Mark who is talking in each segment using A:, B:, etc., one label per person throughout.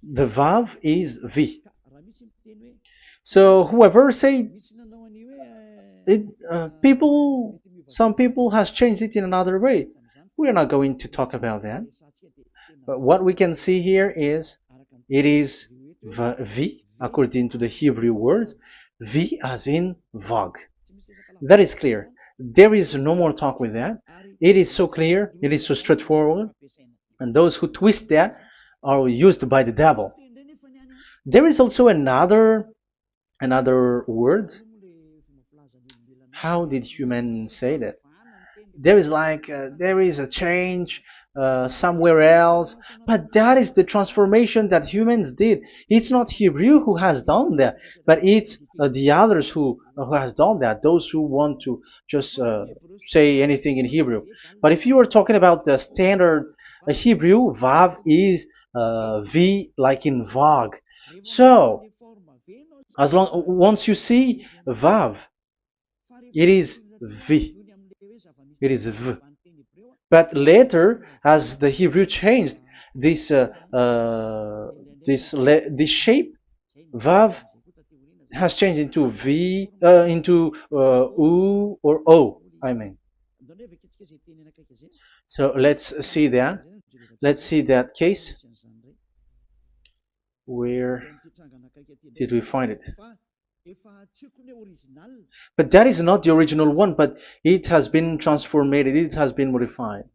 A: The Vav is V. So whoever say it, some people has changed it in another way. We are not going to talk about that. But what we can see here is it is V according to the Hebrew words, V as in Vag. That is clear. There is no more talk with that. It is so clear. It is so straightforward. And those who twist that are used by the devil. There is also another word. How did humans say that? There is there is a change somewhere else, but that is the transformation that humans did. It's not Hebrew who has done that, but it's the others who has done that. Those who want to just say anything in Hebrew. But if you are talking about the standard Hebrew, Vav is V like in Vag. So once you see Vav, it is V. It is V. But later, as the Hebrew changed, this this shape, Vav, has changed into V, into U or O. I mean. So let's see that. Let's see that case. Where did we find it? But that is not the original one, but it has been transformed, it has been modified.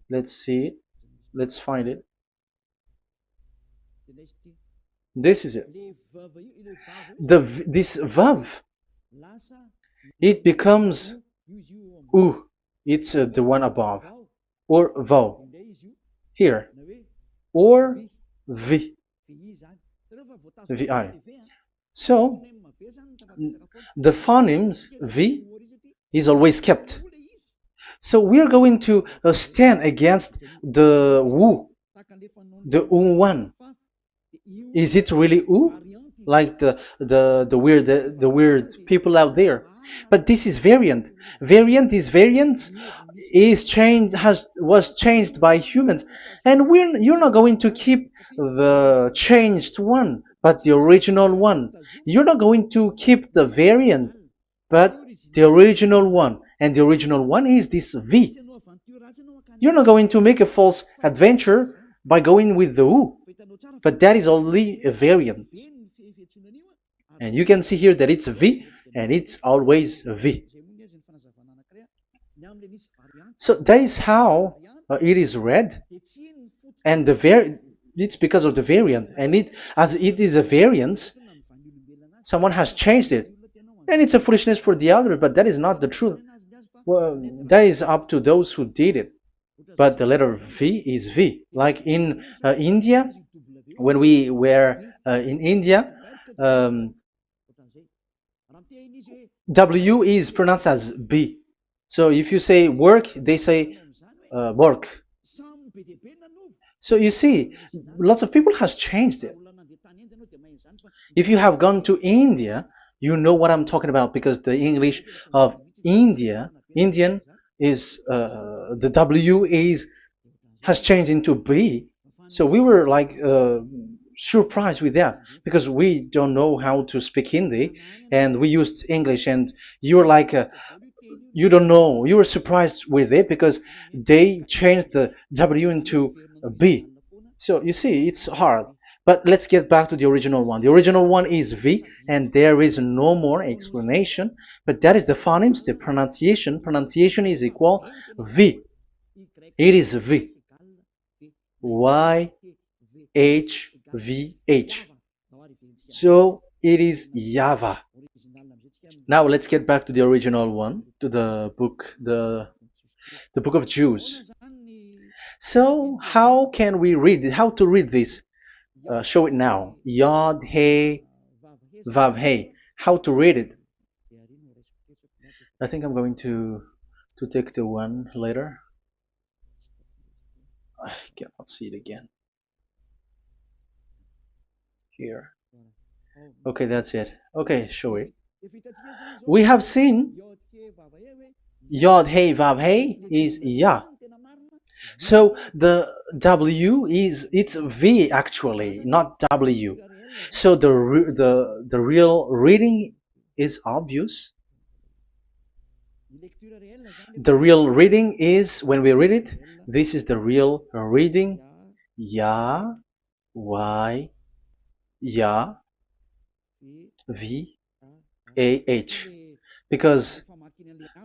A: Let's see it. Let's find it. This is it. This vav, it becomes u. It's the one above, or vau here, or v. Vi. So the phonemes V is always kept. So we are going to stand against the wu, the u one. Is it really u? Like the weird people out there. But this is variant. Variant is changed, was changed by humans, and you're not going to keep the changed one, but the original one. You're not going to keep the variant, but the original one, and the original one is this V. You're not going to make a false adventure by going with the U, but that is only a variant. And you can see here that it's V, and it's always V. So that is how it is read, and it's because of the variant, and as it is a variance, someone has changed it, and it's a foolishness for the other, but that is not the truth. Well, that is up to those who did it. But the letter V is V. Like in India, when we were in India, W is pronounced as B. So if you say work, they say work. So you see, lots of people has changed it. If you have gone to India, you know what I'm talking about, because the English of Indian is the W has changed into B. So we were like surprised with that, because we don't know how to speak Hindi and we used English, and you were like you don't know, you were surprised with it because they changed the W into a B. So you see, it's hard. But let's get back to the original one. The original one is V, and there is no more explanation. But that is the phonemes, the pronunciation. Pronunciation is equal V. It is V. Y H V H. So it is YAHVAH. Now let's get back to the original one, to the book, the book of Jews. So how can we read it? How to read this? Show it now. Yod He Vav He. How to read it? I think I'm going to take the one later. I cannot see it again. Here. Okay, that's it. Okay, show it. We have seen Yod He Vav He is Yah. So the W is it's V actually, not W. So the real reading is obvious. The real reading is when we read it. This is the real reading. Ya, Y, Ya, V, A, H. Because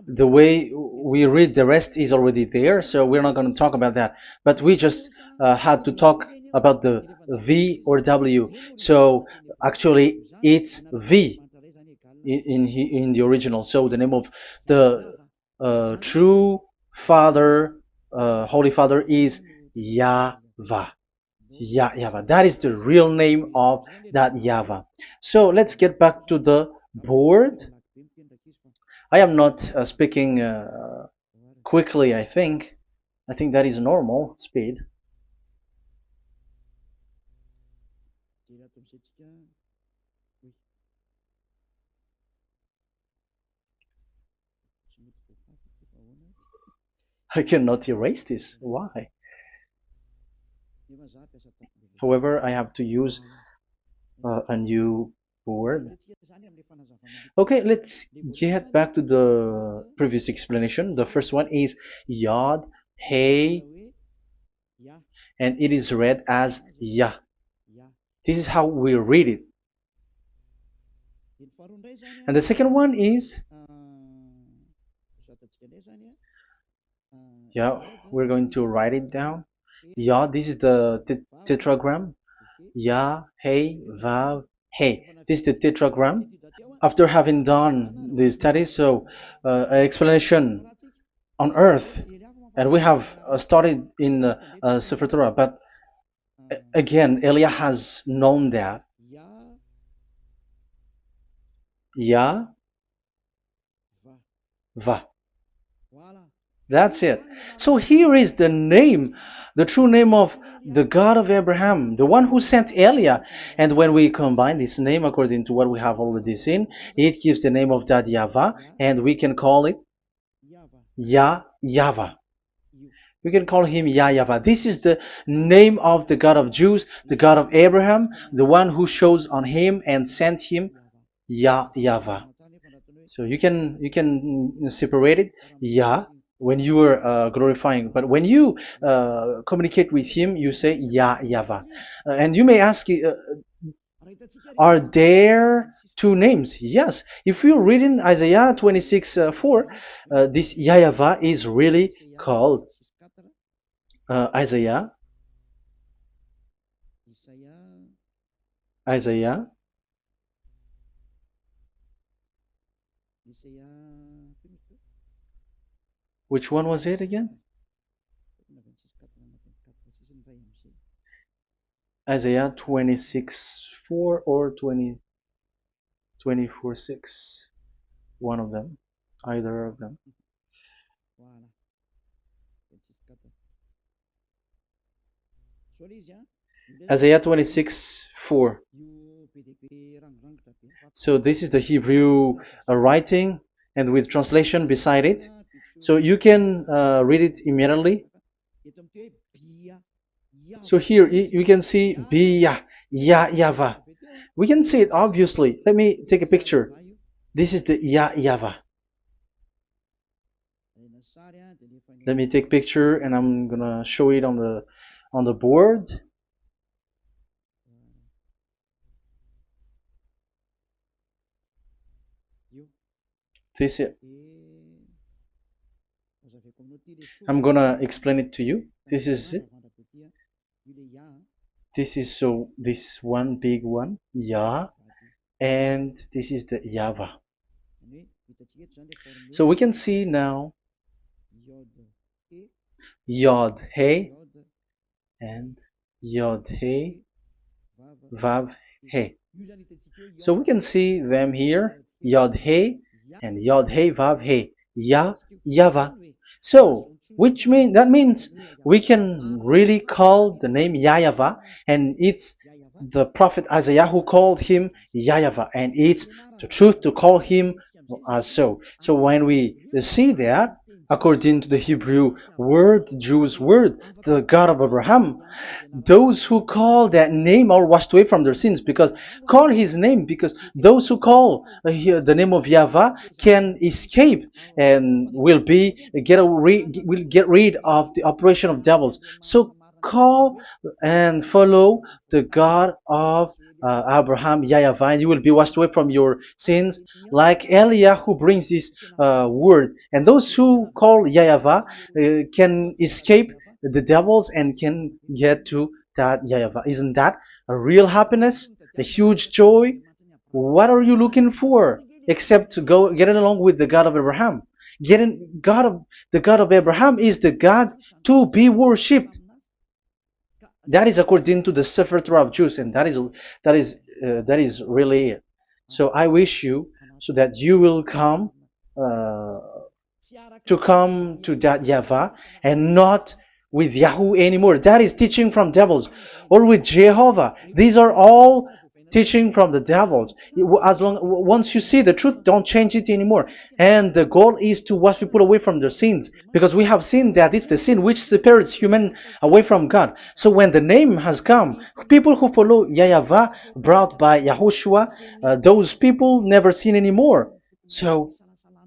A: the way we read the rest is already there, so we're not going to talk about that. But we just had to talk about the V or W. So actually, it's V in the original. So the name of the true Father, Holy Father, is YAHVAH. YAHVAH. That is the real name of that YAHVAH. So let's get back to the board. I am not speaking quickly, I think. I think that is normal speed. I cannot erase this. Why? However, I have to use a new board. Okay, let's get back to the previous explanation. The first one is Yod, Hey, and it is read as Yah. This is how we read it. And the second one is, yeah, we're going to write it down. Yah, this is the tetragram. Yah, Hey, Vav, Hey. This is the tetragram. After having done the studies, so an explanation on earth, and we have started in Sefer Torah, but again, Elia has known that. Yah, Va. That's it. So here is the name, the true name of the God of Abraham, the one who sent Elia. And when we combine this name according to what we have already seen, it gives the name of that YAHVAH, and we can call it YAHVAH. We can call him YAHVAH. This is the name of the God of Jews, the God of Abraham, the one who shows on him and sent him, YAHVAH. So you can separate it, Yah, when you are glorifying, but when you communicate with him, you say YAHVAH. And you may ask, are there two names? Yes. If you read in Isaiah 26:4, this YAHVAH is really called Isaiah. Which one was it again? Isaiah 26:4 or 24:6. One of them. Either of them. Isaiah 26:4. So this is the Hebrew writing, and with translation beside it. So you can read it immediately. So here you can see Biyah, YAHVAH. We can see it obviously. Let me take a picture. This is the YAHVAH. Let me take a picture, and I'm gonna show it on the board. This is. I'm gonna explain it to you. This is it. This is this one big one, Yah, and this is the YAHVAH. So we can see now Yod He and Yod He Vav He. So we can see them here, Yod He and Yod He Vav He, YAHVAH. So that means we can really call the name YAHVAH, and it's the prophet Isaiah who called him YAHVAH, and it's the truth to call him as so. So when we see that, according to the Hebrew word, the Jewish word, the God of Abraham. Those who call that name are washed away from their sins, because call his name, because those who call the name of Yahweh can escape and will get rid of the operation of devils. So call and follow the God of Abraham, Yahweh, and you will be washed away from your sins, like Eliah who brings this word. And those who call Yahweh can escape the devils and can get to that Yahweh. Isn't that a real happiness? A huge joy? What are you looking for except to go get along with the God of Abraham? The God of Abraham is the God to be worshipped. That is according to the Sefer Torah of Jews, and that is really it. So I wish you so that you will uh, come to that Yahweh and not with Yahoo anymore. That is teaching from devils, or with Jehovah. These are all teaching from the devils. As long once you see the truth, don't change it anymore. And the goal is to wash people away from their sins, because we have seen that it's the sin which separates human away from God. So when the name has come, people who follow Yahweh brought by Yahushua, those people never sin anymore. So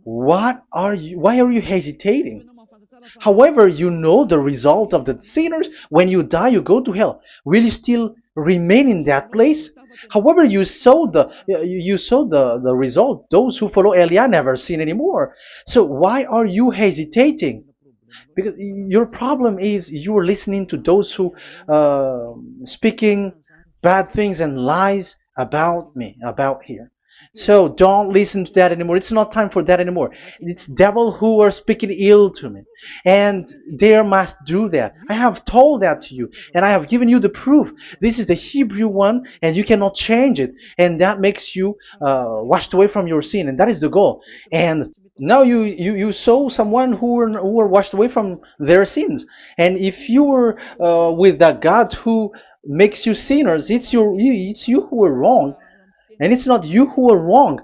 A: why are you hesitating? However, you know the result of the sinners. When you die, you go to hell. Will you still remain in that place? However, you saw the result. Those who follow Eliah never sin anymore. So why are you hesitating? Because your problem is you are listening to those who speaking bad things and lies about me, about here. So don't listen to that anymore. It's not time for that anymore. It's devil who are speaking ill to me, and they must do that. I have told that to you, and I have given you the proof. This is the Hebrew one, and you cannot change it, and that makes you washed away from your sin, and that is the goal. And now you saw someone who were washed away from their sins, and if you were with that God who makes you sinners, it's you who are wrong, and it's not you who are wrong.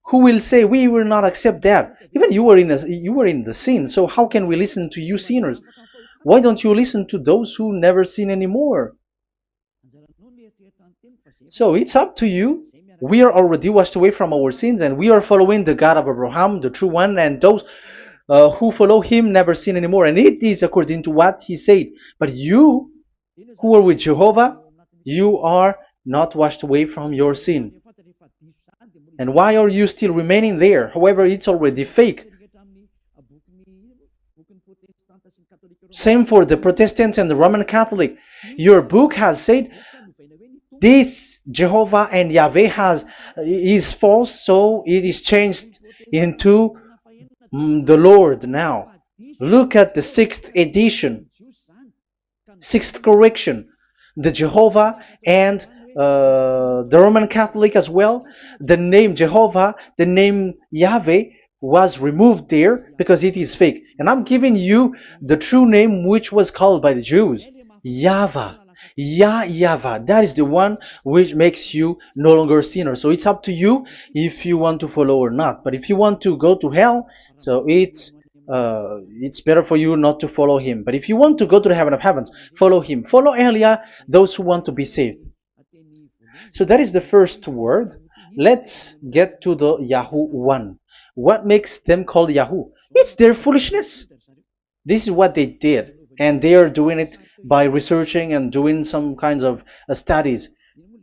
A: Who will say we will not accept that? Even you were in the sin, so how can we listen to you sinners? Why don't you listen to those who never sin anymore? So it's up to you. We are already washed away from our sins, and we are following the God of Abraham, the true one, and those who follow him never sin anymore. And it is according to what he said. But you who are with Jehovah, you are not washed away from your sin. And why are you still remaining there? However, it's already fake. Same for the Protestants and the Roman Catholic. Your book has said this Jehovah and Yahweh is false, so it is changed into the Lord now. Look at the sixth edition, sixth correction. The Jehovah and the Roman Catholic as well. The name Jehovah, the name Yahweh was removed there because it is fake. And I'm giving you the true name which was called by the Jews, YAHVAH. YAHVAH. That is the one which makes you no longer a sinner. So it's up to you if you want to follow or not. But if you want to go to hell, so it's better for you not to follow him. But if you want to go to the heaven of heavens, follow him. Follow Eliah, those who want to be saved. So that is the first word. Let's get to the Yahoo one. What makes them called Yahoo? It's their foolishness. This is what they did, and they are doing it by researching and doing some kinds of studies.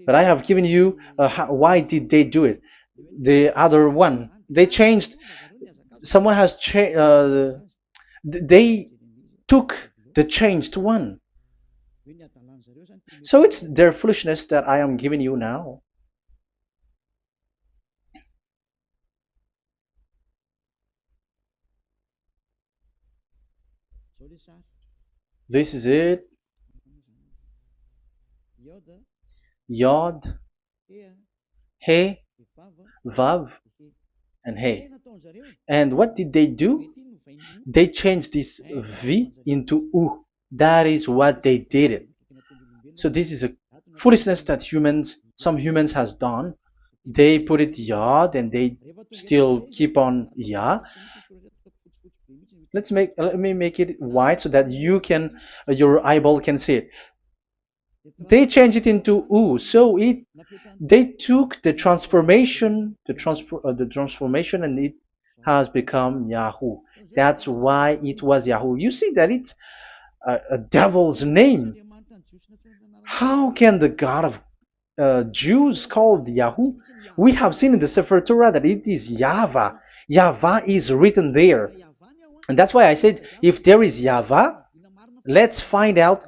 A: But I have given you why did they do it. The other one, they changed. Someone has changed. They took the changed one. So it's their foolishness that I am giving you now. This is it. Yod, He, Vav, and He. And what did they do? They changed this V into U. That is what they did it. So this is a foolishness that some humans has done. They put it Yod and they still keep on Yah. Let me make it white so that you can your eyeball can see it. They changed it into U, so it they took the transformation, and it has become Yahoo. That's why it was Yahoo. You see that it's a devil's name. How can the God of Jews called Yahoo? We have seen in the Sefer Torah that it is YAHVAH. YAHVAH is written there. And that's why I said, if there is YAHVAH, let's find out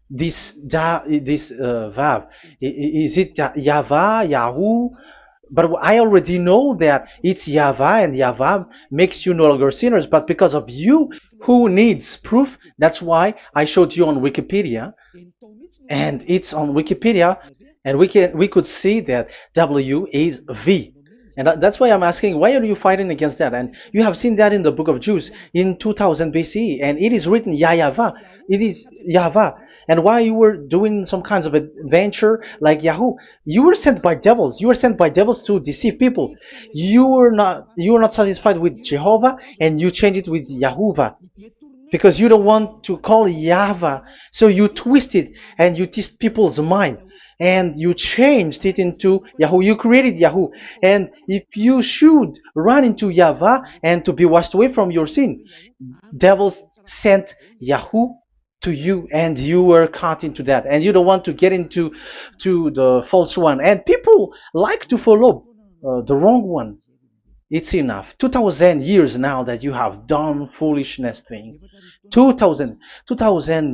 A: this Vav. Is it YAHVAH, Yahoo? But I already know that it's YAHVAH, and YAHVAH makes you no longer sinners. But because of you, who needs proof? That's why I showed you on Wikipedia, and it's on Wikipedia, and we could see that W is V. And that's why I'm asking, why are you fighting against that? And you have seen that in the book of Jude in 2000 BCE, and it is written YAHVAH. It is YAHVAH. And why you were doing some kinds of adventure like Yahoo? You were sent by devils. You were sent by devils to deceive people. You were not satisfied with Jehovah, and you changed it with Yahuwah, because you don't want to call Yahvah. So you twist it and you twist people's mind, and you changed it into Yahoo. You created Yahoo. And if you should run into Yahvah and to be washed away from your sin, devils sent Yahoo to you, and you were caught into that, and you don't want to get into the false one, and people like to follow the wrong one. It's enough. 2000 years now that you have done foolishness thing. 2000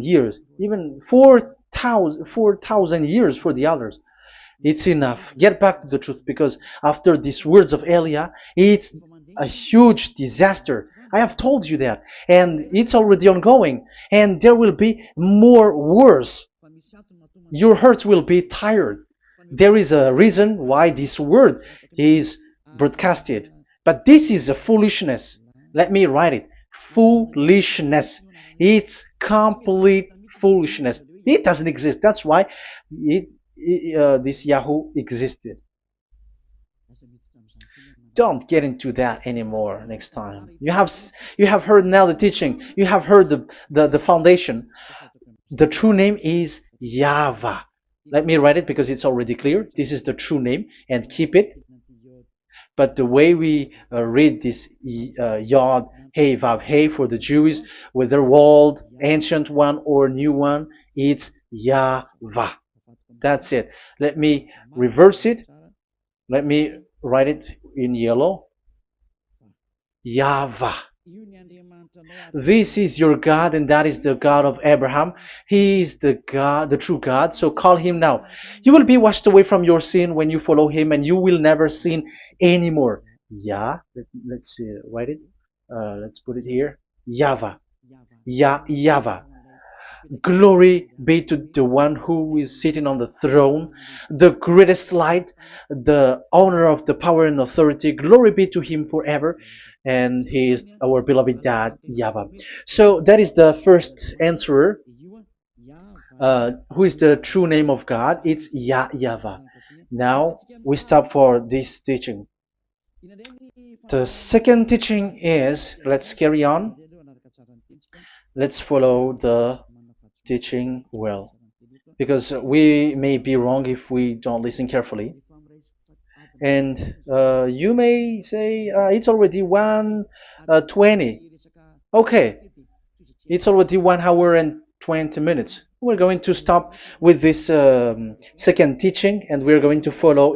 A: years, even 4,000 years for the others. It's enough. Get back to the truth, because after these words of Elia, it's a huge disaster. I have told you that, and it's already ongoing, and there will be more worse. Your heart will be tired. There is a reason why this word is broadcasted, but this is a foolishness. Let me write it. Foolishness. It's complete foolishness. It doesn't exist. That's why this Yahoo existed. Don't get into that anymore next time. You have heard now the teaching. You have heard the foundation. The true name is YAHVAH. Let me write it because it's already clear. This is the true name, and keep it. But the way we read this Yod, Hey, Vav, Hey for the Jews, whether old, ancient one or new one, it's YAHVAH. That's it. Let me reverse it. Let me write it in yellow. YAHVAH. This is your God, and that is the God of Abraham. He is the God, the true God. So call him now. You will be washed away from your sin when you follow him, and you will never sin anymore. Let's write it. Let's put it here. YAHVAH. YAHVAH. Glory be to the one who is sitting on the throne, the greatest light, the owner of the power and authority. Glory be to him forever. And he is our beloved dad, YAHVAH. So that is the first answer. Who is the true name of God? It's YAHVAH. Now we stop for this teaching. The second teaching is, let's carry on. Let's follow the teaching well, because we may be wrong if we don't listen carefully. And you may say it's already 1:20. Okay, it's already 1 hour and 20 minutes. We're going to stop with this second teaching, and we're going to follow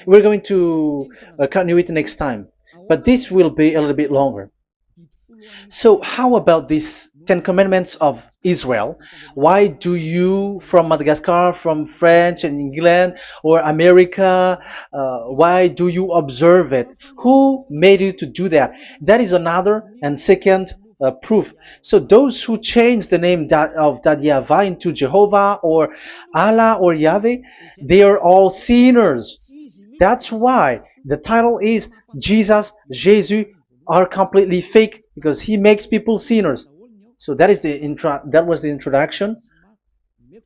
A: we're going to continue it next time, but this will be a little bit longer. So how about these 10 commandments of Israel? Why do you from Madagascar, from France and England or America, why do you observe it? Who made you to do that? That is another and second proof. So those who change the name of Yahavah into Jehovah or Allah or Yahweh, they are all sinners. That's why the title is Jesus are completely fake, because he makes people sinners. So that was the introduction.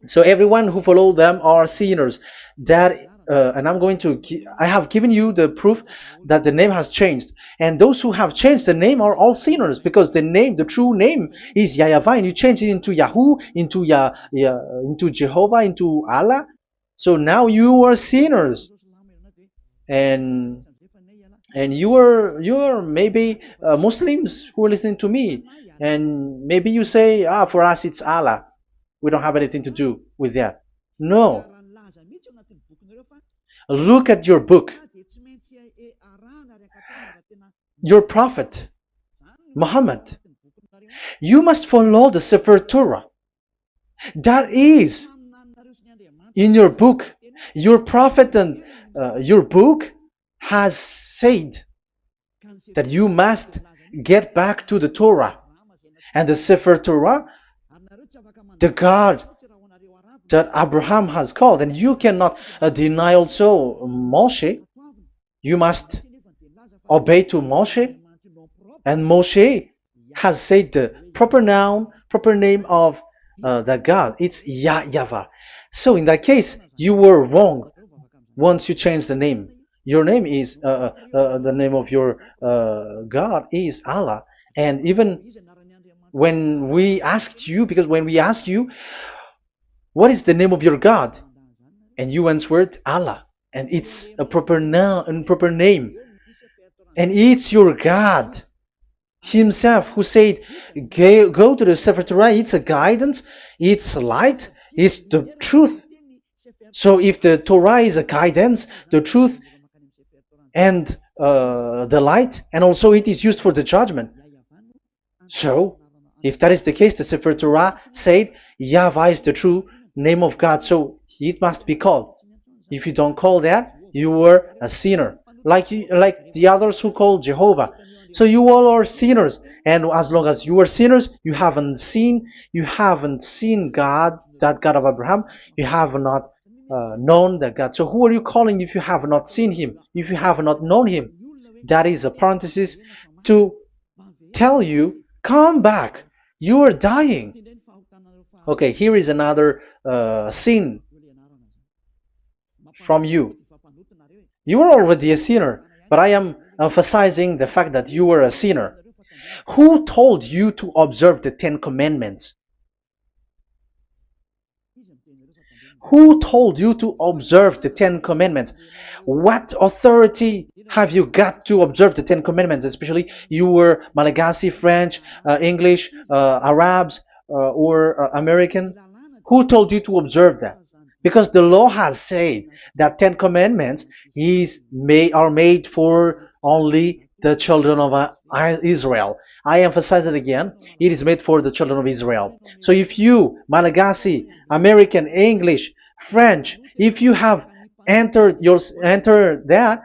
A: So everyone who follow them are sinners. And I have given you the proof that the name has changed. And those who have changed the name are all sinners, because the true name is YAHVAH, and you change it into Yahoo, into Jehovah, into Allah. So now you are sinners, and you are maybe Muslims who are listening to me, and maybe you say, for us it's Allah. We don't have anything to do with that. No, look at your book, your prophet Muhammad. You must follow the Sefer Torah. That is in your book. Your prophet and your book has said that you must get back to the Torah. And the Sefer Torah, the God that Abraham has called. And you cannot deny also Moshe. You must obey to Moshe. And Moshe has said the proper name of the God. It's YAHVAH. So in that case, you were wrong once you change the name. Your name is, the name of your God is Allah. And even when we asked you, because when we asked you, what is the name of your God? And you answered Allah. And it's a proper name. And it's your God Himself who said, go to the Sefer Torah. It's a guidance, it's light, it's the truth. So if the Torah is a guidance, the truth, and the light, and also it is used for the judgment. So if that is the case, the Sefer Torah said YAHVAH is the true name of God, so it must be called. If you don't call that, you were a sinner, like the others who call Jehovah. So you all are sinners, and as long as you are sinners, you haven't seen God, that God of Abraham. You have not known that God. So who are you calling if you have not seen Him? If you have not known Him? That is a parenthesis to tell you, come back. You are dying. Okay, here is another sin from you. You are already a sinner, but I am emphasizing the fact that you were a sinner. Who told you to observe the 10 Commandments? Who told you to observe the 10 Commandments? What authority have you got to observe the 10 Commandments? Especially you were Malagasy, French, English, Arabs, or American. Who told you to observe that? Because the law has said that 10 Commandments are made for only the children of Israel. I emphasize it again. It is made for the children of Israel. So if you, Malagasy, American, English, French, if you have entered that,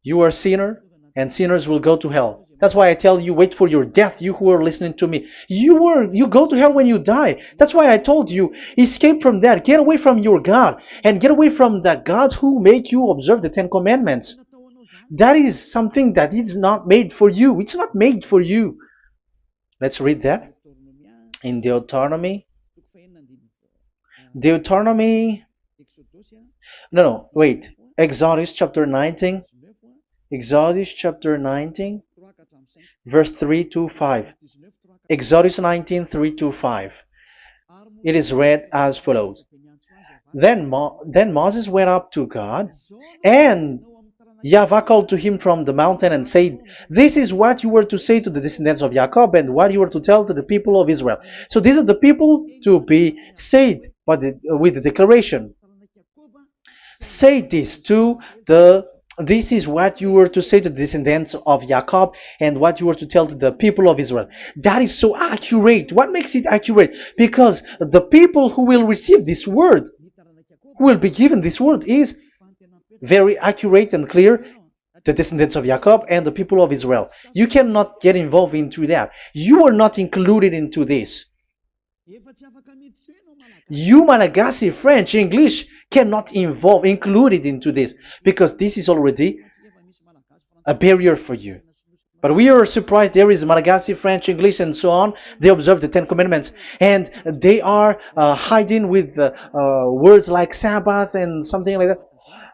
A: you are a sinner, and sinners will go to hell. That's why I tell you, wait for your death, you who are listening to me. You go to hell when you die. That's why I told you, escape from that. Get away from your God, and get away from the God who made you observe the 10 Commandments. That is something that is not made for you. It's not made for you. Let's read that in Deuteronomy. No, wait. Exodus chapter 19. Exodus chapter 19, verse 3 to 5. Exodus 19, 3 to 5. It is read as follows. Then Moses went up to God, and YAHVAH called to him from the mountain and said, this is what you were to say to the descendants of Jacob, and what you were to tell to the people of Israel. So these are the people to be saved with the declaration. Say this this is what you were to say to the descendants of Jacob, and what you were to tell to the people of Israel. That is so accurate. What makes it accurate? Because the people who will receive this word, who will be given this word, is very accurate and clear. The descendants of Jacob and the people of Israel. You cannot get involved into that. You are not included into this. You, Malagasy, French, English, cannot included into this, because this is already a barrier for you. But we are surprised there is Malagasy, French, English, and so on. They observe the 10 Commandments, and they are hiding with words like Sabbath and something like that.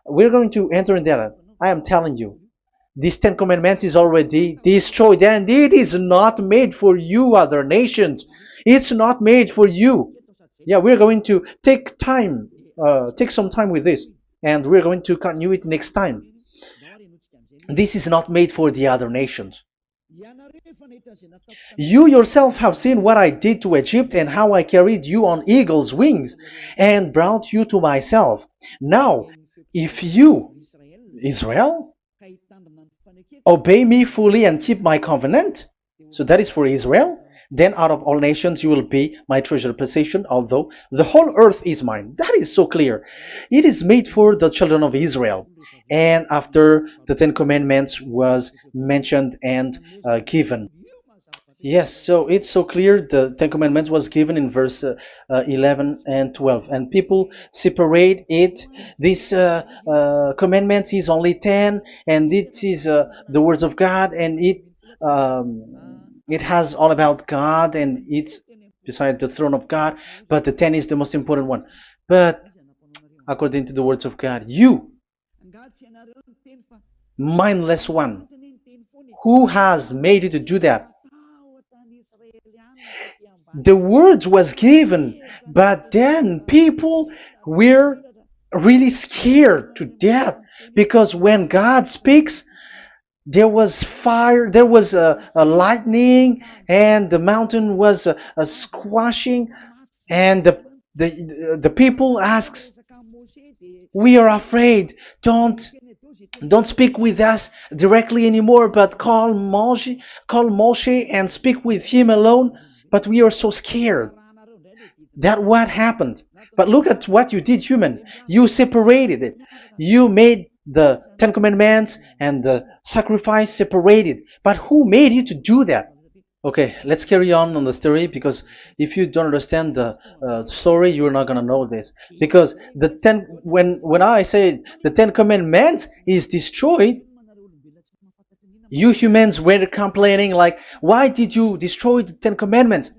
A: We're going to enter in that. I am telling you, These Ten Commandments is already destroyed, and it is not made for you, other nations. It's not made for you. Yeah, we're going to take some time with this, and we're going to continue it next time. This is not made for the other nations. You yourself have seen what I did to Egypt and how I carried you on eagle's wings and brought you to myself. Now, if you, Israel, obey me fully and keep my covenant, so that is for Israel, then out of all nations you will be my treasured possession, although the whole earth is mine. That is so clear. It is made for the children of Israel. And after the Ten Commandments was mentioned and given. Yes, so it's so clear. The Ten Commandments was given in verse 11 and 12, and people separate it. This commandment is only 10, and it is the words of God, and it has all about God, and it's beside the throne of God. But the 10 is the most important one. But according to the words of God, you, mindless one, who has made you to do that? The words was given, but then people were really scared to death, because when God speaks, there was fire, there was a lightning, and the mountain was a squashing, and the people asks, "We are afraid. Don't speak with us directly anymore, but call Moshe and speak with him alone." But we are so scared. That what happened. But look at what you did, human. You separated it. You made the Ten Commandments and the sacrifice separated. But who made you to do that? Okay, let's carry on the story, because if you don't understand the story, you're not gonna know this. Because when I say the Ten Commandments is destroyed, you humans were complaining like, why did you destroy the Ten Commandments?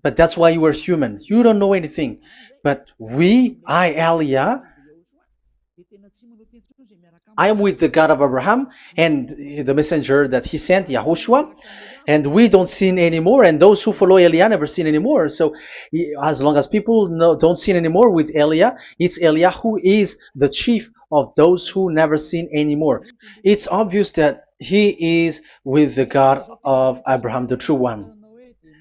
A: But that's why you are human. You don't know anything. But Elia, I am with the God of Abraham and the messenger that he sent, YAHOSHUAH, and we don't sin anymore, and those who follow Elia never sin anymore. So as long as people don't sin anymore with Elia, it's Elia who is the chief of those who never sin anymore. It's obvious that he is with the God of Abraham, the true one.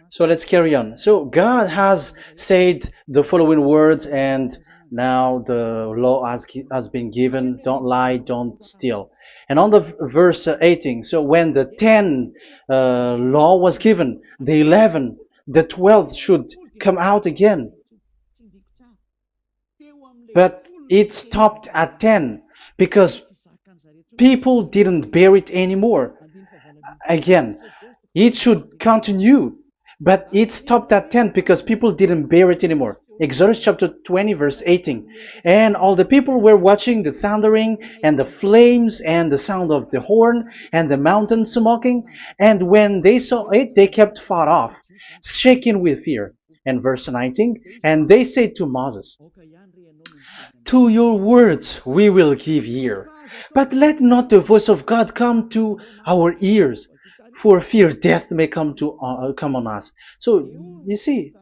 A: So let's carry on. So God has said the following words, and now the law has been given. Don't lie, don't steal. And on the verse 18, so when the 10 law was given, the 11, the 12th should come out again. But it stopped at 10 because people didn't bear it anymore. Again, it should continue. But it stopped at 10 because people didn't bear it anymore. Exodus chapter 20 verse 18. And all the people were watching the thundering and the flames and the sound of the horn and the mountain smoking. And when they saw it, they kept far off, shaking with fear. And verse 19. And they said to Moses, "To your words we will give ear, but let not the voice of God come to our ears, for fear death may come on us." So you see,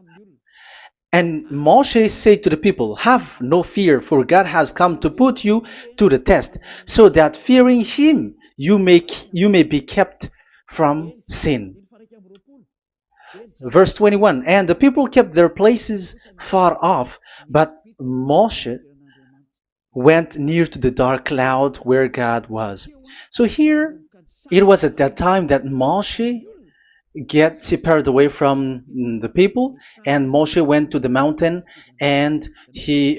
A: and Moshe said to the people, "Have no fear, for God has come to put you to the test, so that fearing Him you may be kept from sin." Verse 21. And the people kept their places far off, but Moshe went near to the dark cloud where God was. So here, it was at that time that Moshe get separated away from the people, and Moshe went to the mountain, and he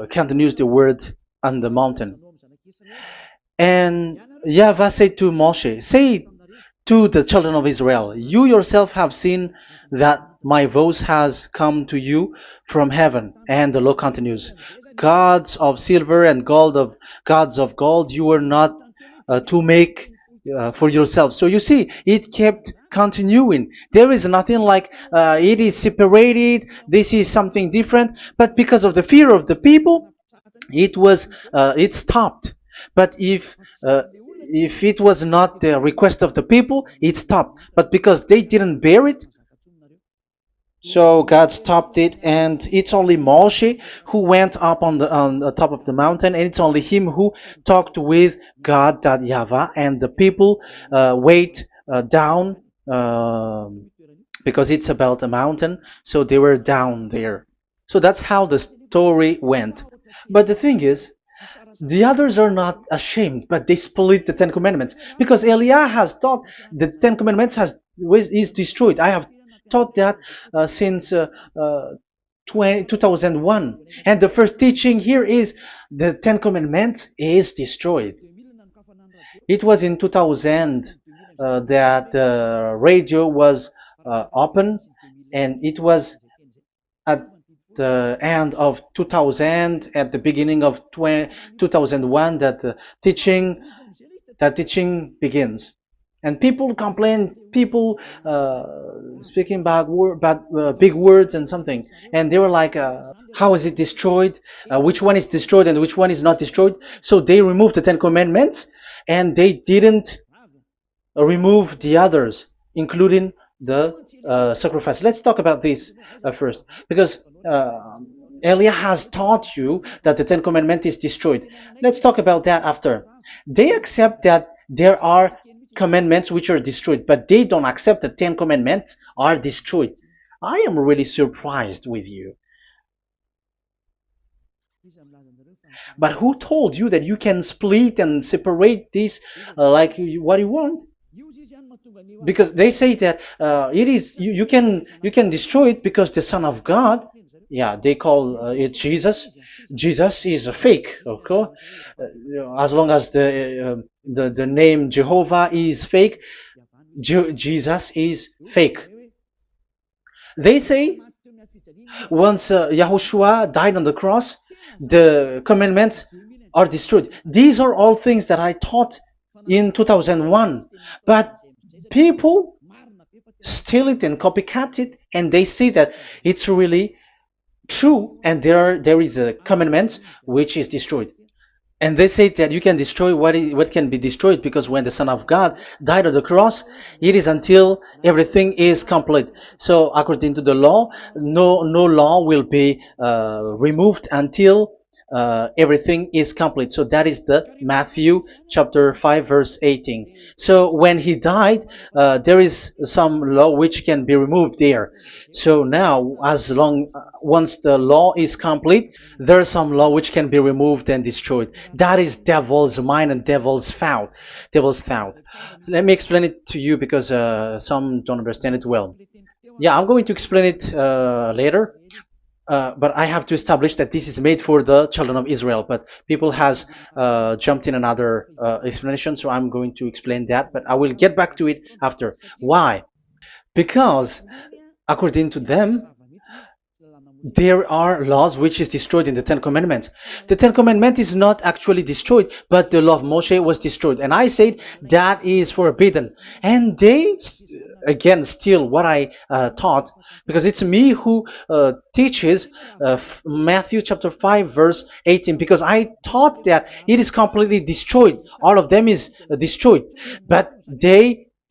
A: continues the word on the mountain. And YAHVAH said to Moshe, "Say to the children of Israel, you yourself have seen that my voice has come to you from heaven." And the law continues, "Gods of silver and gods of gold you are not to make for yourself." So you see, it kept continuing. There is nothing like it is separated, this is something different, but because of the fear of the people, it stopped. But if if it was not the request of the people, it stopped. But because they didn't bear it, so God stopped it, and it's only Moshe who went up on the top of the mountain, and it's only him who talked with God, that Yahweh, and the people wait down, because it's about a mountain, so they were down there. So that's how the story went. But the thing is, the others are not ashamed, but they split the Ten Commandments, because Eliah has taught the Ten Commandments is destroyed. I have taught that since 2001, and the first teaching here is the Ten Commandments is destroyed. It was in 2000 that the radio was open, and it was at the end of 2000, at the beginning of 2001, that the teaching begins. And people complain, people speaking big words and something, and they were like, how is it destroyed, which one is destroyed and which one is not destroyed. So they removed the Ten Commandments, and they didn't remove the others, including the sacrifice. Let's talk about this first, because Elia has taught you that the Ten Commandments is destroyed. Let's talk about that after. They accept that there are commandments which are destroyed, but they don't accept that 10 commandments are destroyed. I am really surprised with you. But who told you that you can split and separate this like what you want? Because they say that it is you can destroy it because the Son of God, yeah, they call it Jesus. Jesus is a fake, of course. As long as the name Jehovah is fake, Jesus is fake. They say once Yahushua died on the cross, the commandments are destroyed. These are all things that I taught in 2001, but people steal it and copycat it, and they see that it's really true, and there is a commandment which is destroyed. And they say that you can destroy what can be destroyed, because when the Son of God died on the cross, it is until everything is complete. So according to the law, no law will be removed until everything is complete. So that is the Matthew chapter 5 verse 18. So when he died, there is some law which can be removed there. So now, once the law is complete, there is some law which can be removed and destroyed. That is devil's mind and devil's thought. So let me explain it to you, because some don't understand it well. Yeah, I'm going to explain it later. But I have to establish that this is made for the children of Israel. But people has jumped in another explanation, so I'm going to explain that. But I will get back to it after. Why? Because according to them, there are laws which is destroyed in the Ten Commandments. The Ten Commandments is not actually destroyed, but the law of Moshe was destroyed. And I said that is forbidden. And they, again, steal what I taught, because it's me who teaches Matthew chapter 5 verse 18, because I taught that it is completely destroyed. All of them is destroyed. But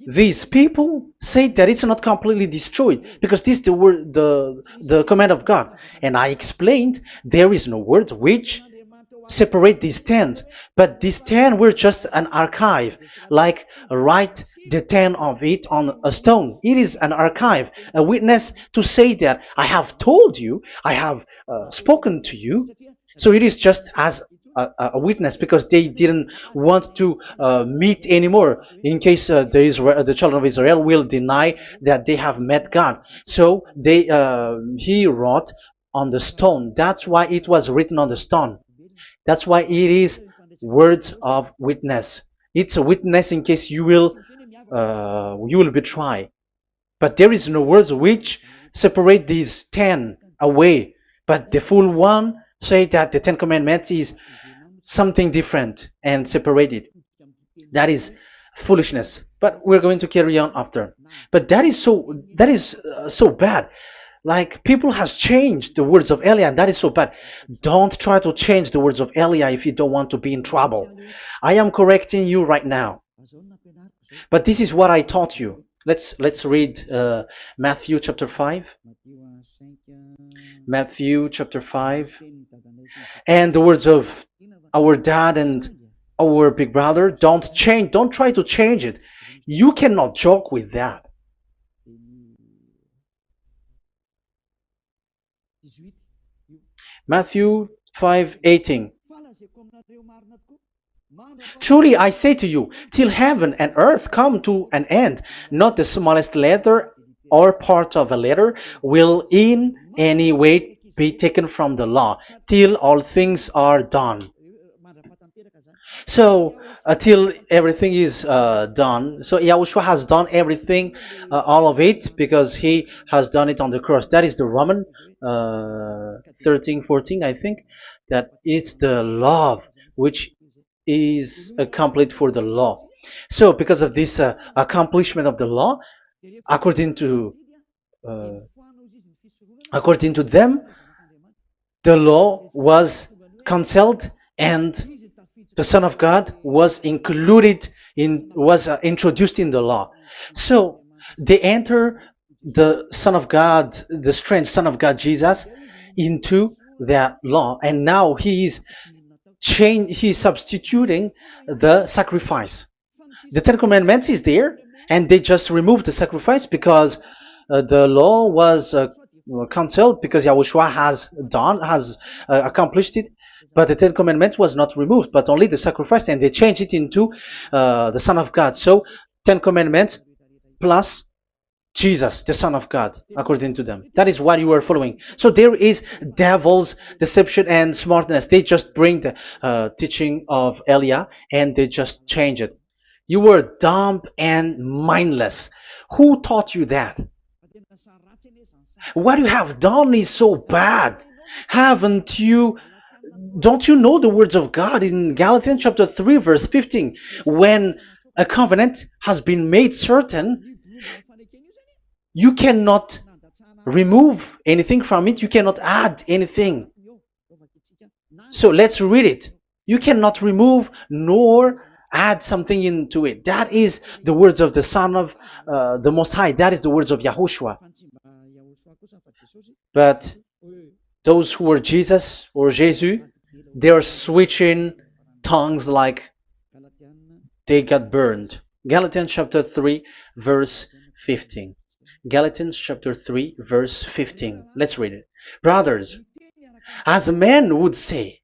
A: these people say that it's not completely destroyed, because this is the word, the command of God. And I explained there is no word which separate these 10, but these 10 were just an archive, like write the 10 of it on a stone. It is an archive, a witness to say that I have told you, I have spoken to you. So it is just as a witness, because they didn't want to meet anymore, in case the children of Israel will deny that they have met God. So he wrote on the stone. That's why it was written on the stone. That's why it is words of witness. It's a witness in case you will betray. But there is no words which separate these 10 away. But the full one say that the 10 commandments is something different and separated. That is foolishness. But we're going to carry on after. But that is so bad. Like people has changed the words of Elia, and that is so bad. Don't try to change the words of Elia if you don't want to be in trouble. I am correcting you right now. But this is what I taught you. Let's read Matthew chapter 5. Matthew chapter 5. And the words of our dad and our big brother, don't try to change it. You cannot joke with that. Matthew 5:18. Truly I say to you, till heaven and earth come to an end, not the smallest letter or part of a letter will in any way be taken from the law, till all things are done. So till everything is done, so Yahushua has done everything, all of it, because he has done it on the cross. That is the Roman 13, 14, I think, that it's the love which is complete for the law. So because of this accomplishment of the law, according to uh, according to them, the law was cancelled and the Son of God was introduced in the law. So they enter the Son of God, the strange Son of God Jesus, into that law, and now he's substituting the sacrifice. The Ten Commandments is there, and they just removed the sacrifice because the law was cancelled, because Yahushua has accomplished it. But the Ten Commandments was not removed, but only the sacrifice, and they changed it into the Son of God. So Ten Commandments plus Jesus, the Son of God, according to them. That is what you are following. So there is devil's deception and smartness. They just bring the teaching of Elia and they just change it. You were dumb and mindless. Who taught you that? What you have done is so bad. Haven't you? Don't you know the words of God in Galatians chapter 3 verse 15? When a covenant has been made certain, you cannot remove anything from it. You cannot add anything. So let's read it. You cannot remove nor add something into it. That is the words of the Son of the Most High. That is the words of Yahushua. But those who were Jesus or Jesus, they are switching tongues like they got burned. Galatians chapter 3 verse 15. Galatians chapter 3 verse 15. Let's read it. Brothers, as a man would say,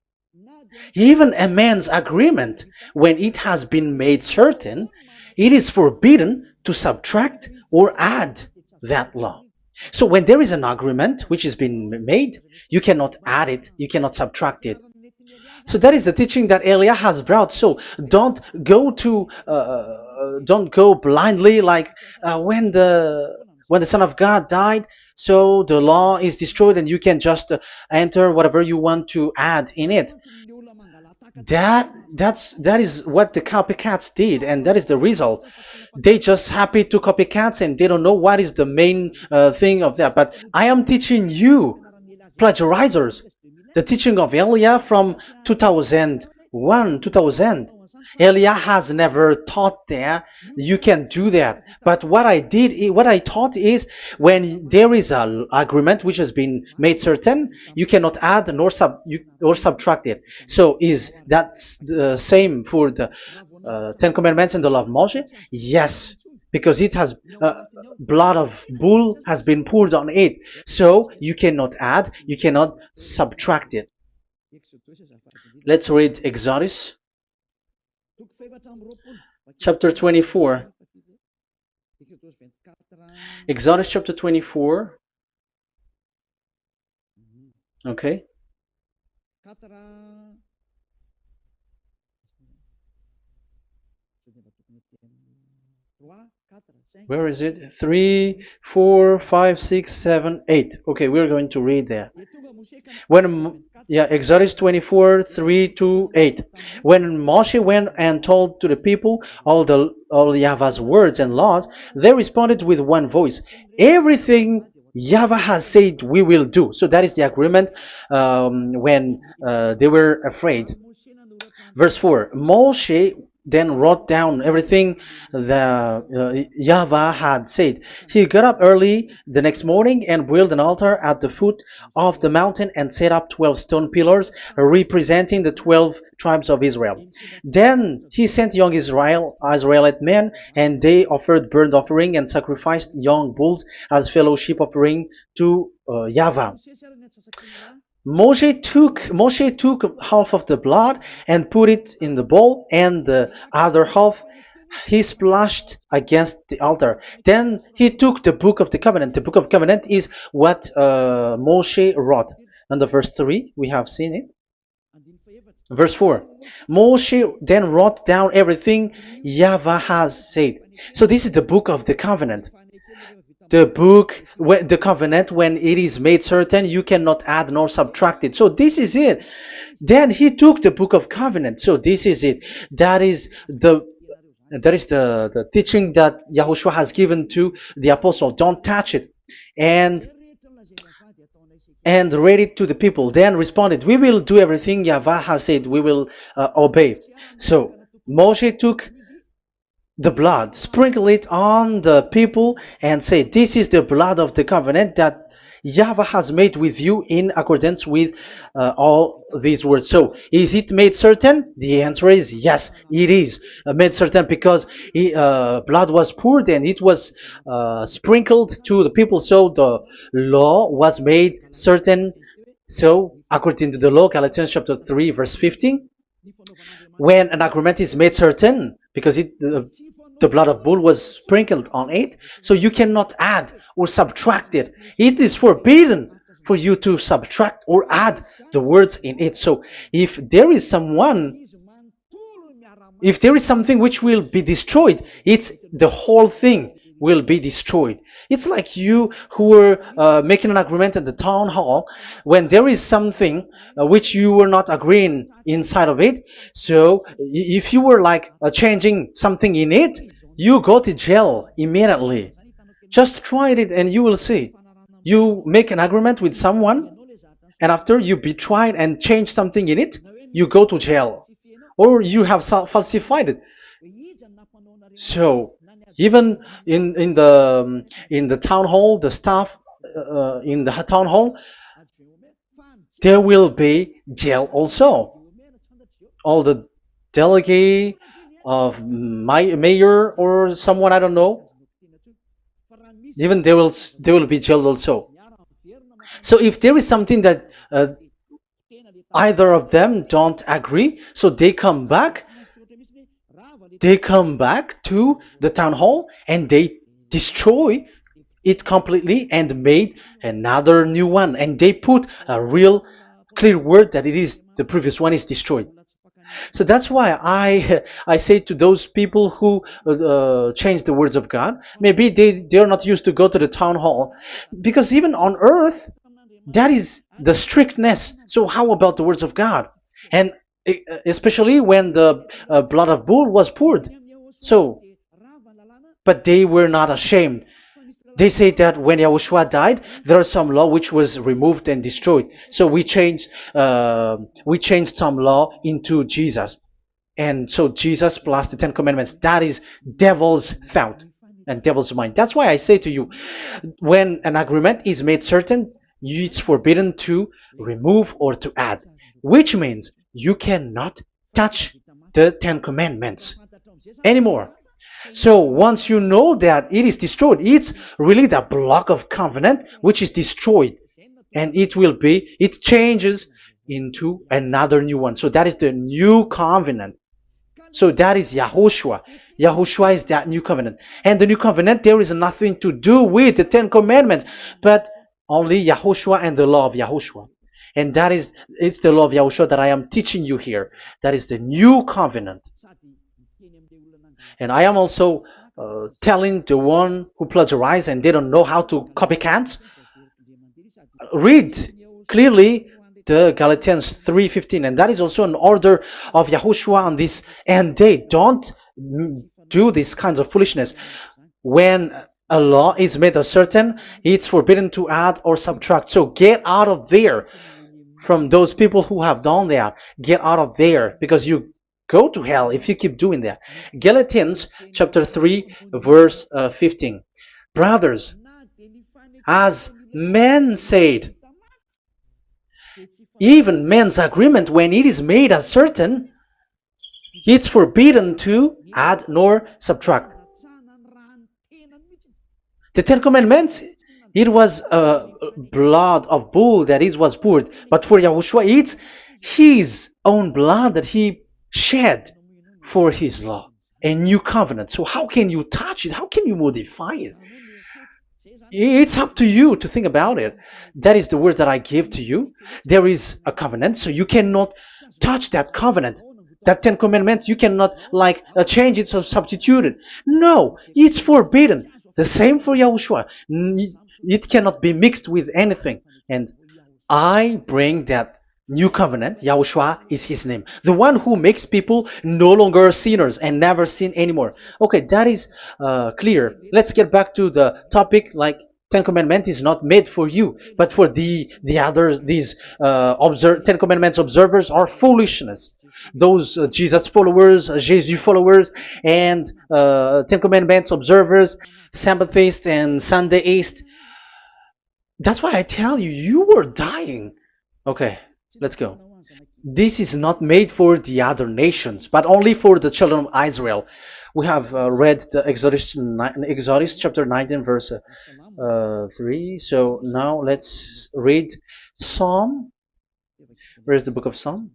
A: even a man's agreement, when it has been made certain, it is forbidden to subtract or add that law. So when there is an agreement which has been made, you cannot add it, you cannot subtract it. So that is the teaching that Elia has brought. So don't go blindly like when the Son of God died, so the law is destroyed and you can just enter whatever you want to add in it. That is what the copycats did, and that is the result. They just happy to copycats and they don't know what is the main thing of that. But I am teaching you, plagiarizers, the teaching of Elia from 2001, 2000. Elia has never taught that you can do that. But what I taught is, when there is an agreement which has been made certain, you cannot add nor subtract it. So is that the same for the Ten Commandments and the law of Moshe? Yes, because it has blood of bull has been poured on it. So you cannot add, you cannot subtract it. Let's read Exodus chapter 24. Exodus chapter 24. Okay. Where is it? 3, 4, 5, 6, 7, 8. Okay, we're going to read there. Exodus 24, 3 to 8. When Moshe went and told to the people all Yahvah's words and laws, they responded with one voice, "Everything YAHVAH has said we will do. So that is the agreement when they were afraid. Verse 4, Moshe then wrote down everything the YAHVAH had said. He got up early the next morning and built an altar at the foot of the mountain and set up 12 stone pillars representing the 12 tribes of Israel. Then he sent young Israelite men, and they offered burnt offering and sacrificed young bulls as fellowship offering to YAHVAH. Moshe took half of the blood and put it in the bowl, and the other half he splashed against the altar. Then he took the book of the covenant. The book of covenant is what Moshe wrote. And the verse 3, we have seen it. Verse 4, Moshe then wrote down everything YAHVAH has said. So this is the book of the covenant. The covenant, when it is made certain, you cannot add nor subtract it. So this is it. Then he took the book of covenant. So this is it. That is the teaching that Yahushua has given to the apostle. Don't touch it. And read it to the people. Then responded, we will do everything YAHVAH has said. We will obey. So Moshe took the blood, sprinkle it on the people, and say, this is the blood of the covenant that YAHVAH has made with you in accordance with all these words. So, is it made certain? The answer is yes, it is made certain, because blood was poured and it was sprinkled to the people. So the law was made certain. So, according to the law, Galatians chapter 3 verse 15, when an agreement is made certain, because the blood of bull was sprinkled on it, so you cannot add or subtract it. It is forbidden for you to subtract or add the words in it. So if there is something which will be destroyed, it's the whole thing will be destroyed. It's like you who were making an agreement at the town hall, when there is something which you were not agreeing inside of it. So if you were like changing something in it, you go to jail immediately. Just try it and you will see. You make an agreement with someone, and after you betray it and change something in it, you go to jail, or you have falsified it. So even in the town hall, the staff in the town hall, there will be jail also. All the delegate of my mayor or someone, I don't know, even they will be jailed also. So if there is something that either of them don't agree, so they come back to the town hall and they destroy it completely and made another new one, and they put a real clear word that it is the previous one is destroyed. So that's why I say to those people who change the words of God, maybe they are not used to go to the town hall, because even on earth that is the strictness. So how about the words of God? And especially when the blood of bull was poured. So, but they were not ashamed. They say that when Yahushua died, there are some law which was removed and destroyed. So we changed some law into Jesus, and so Jesus plus the 10 Commandments. That is devil's thought and devil's mind. That's why I say to you, when an agreement is made certain, it's forbidden to remove or to add, which means you cannot touch the 10 Commandments anymore. So once you know that it is destroyed, it's really the block of covenant which is destroyed, and it changes into another new one. So that is the new covenant. So that is Yahushua. Yahushua is that new covenant. And the new covenant, there is nothing to do with the 10 Commandments, but only Yahushua and the law of Yahushua. And it's the law of Yahushua that I am teaching you here. That is the new covenant. And I am also telling the one who plagiarize and they don't know how to copycat, read clearly the Galatians 3:15, and that is also an order of Yahushua on this. And they don't do these kinds of foolishness. When A law is made certain, it's forbidden to add or subtract. So get out of there from those people who have done that. Get out of there because you go to hell if you keep doing that. Galatians chapter 3 verse 15. Brothers, as men said, even men's agreement when it is made as certain, it's forbidden to add nor subtract. The Ten Commandments, it was blood of bull that it was poured. But for Yahushua, it's his own blood that he shed for his law. A new covenant. So how can you touch it? How can you modify it? It's up to you to think about it. That is the word that I give to you. There is a covenant, so you cannot touch that covenant. That Ten Commandments, you cannot change it or substitute it. No, it's forbidden. The same for Yahushua. It cannot be mixed with anything. And I bring that new covenant. Yahushua is his name. The one who makes people no longer sinners and never sin anymore. Okay, that is clear. Let's get back to the topic. Ten Commandments is not made for you, but for the others. These Ten Commandments observers are foolishness. Those Jesus followers, Jesus followers, and Ten Commandments observers, Sabbathists and Sundayist. That's why I tell you, you were dying. Okay, let's go. This is not made for the other nations, but only for the children of Israel. We have read the Exodus chapter 19, verse 3. So now let's read Psalm. Where is the book of Psalm?